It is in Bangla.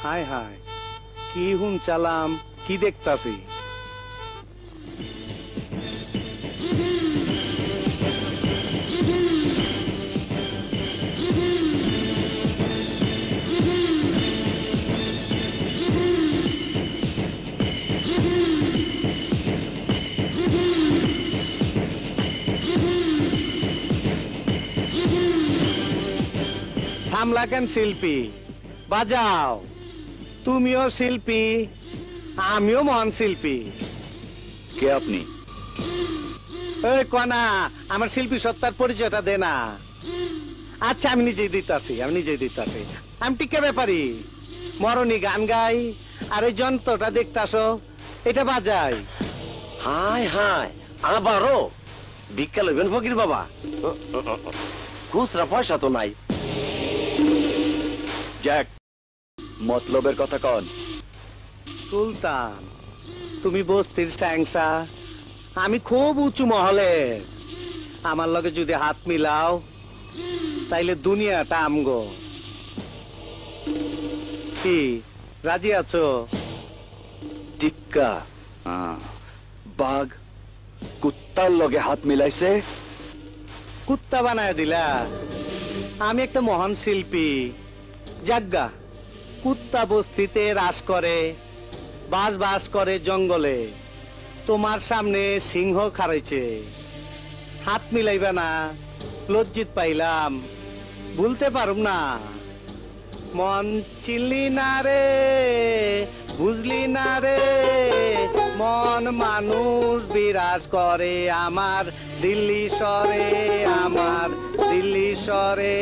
হায় হায়, কি হুন চালাম, কি দেখতাছি? থামলা কেন শিল্পী? বাজাও। তুমিও শিল্পী, আমিও মহান শিল্পী। কে আপনি? এই কনা, আমার শিল্পী সত্তার পরিচয়টা দে না। আচ্ছা, আমি নিজেই দিতাছি। আমি টিকে ব্যাপারি, মরণী গান গাই, আর এই যন্ত্রটা দেখতাছো, এটা বাজাই। হায় হায়, আবারও ভিক্ষা লইবেন ফকির বাবা? খুচরা পয়সা তো নাই। জ্যাক, মতলবের কথা কন। সুলতান, তুমি বস্তির স্যাংসা, আমি খুব উঁচু মহলের। আমার লগে যদি হাত মিলাও, তাইলে দুনিয়াটা আমগো। কি রাজি আছো? টিক্কা বাঘ কুত্তার লগে হাত মিলাইছে? কুত্তা বানায় দিলা? আমি একটা মহান শিল্পী। জাগ্গা, কুত্তা বস্তিতে রাস করে, বাস করে জঙ্গলে, তোমার সামনে সিংহ খারাইছে, হাত মিলাইবা না? লজ্জিত পাইলাম, ভুলতে পারুম না। মন চিনলি না রে, বুঝলি না রে, মন মানুষ বিরাজ করে আমার দিল্লি শহরে, আমার দিল্লি শহরে।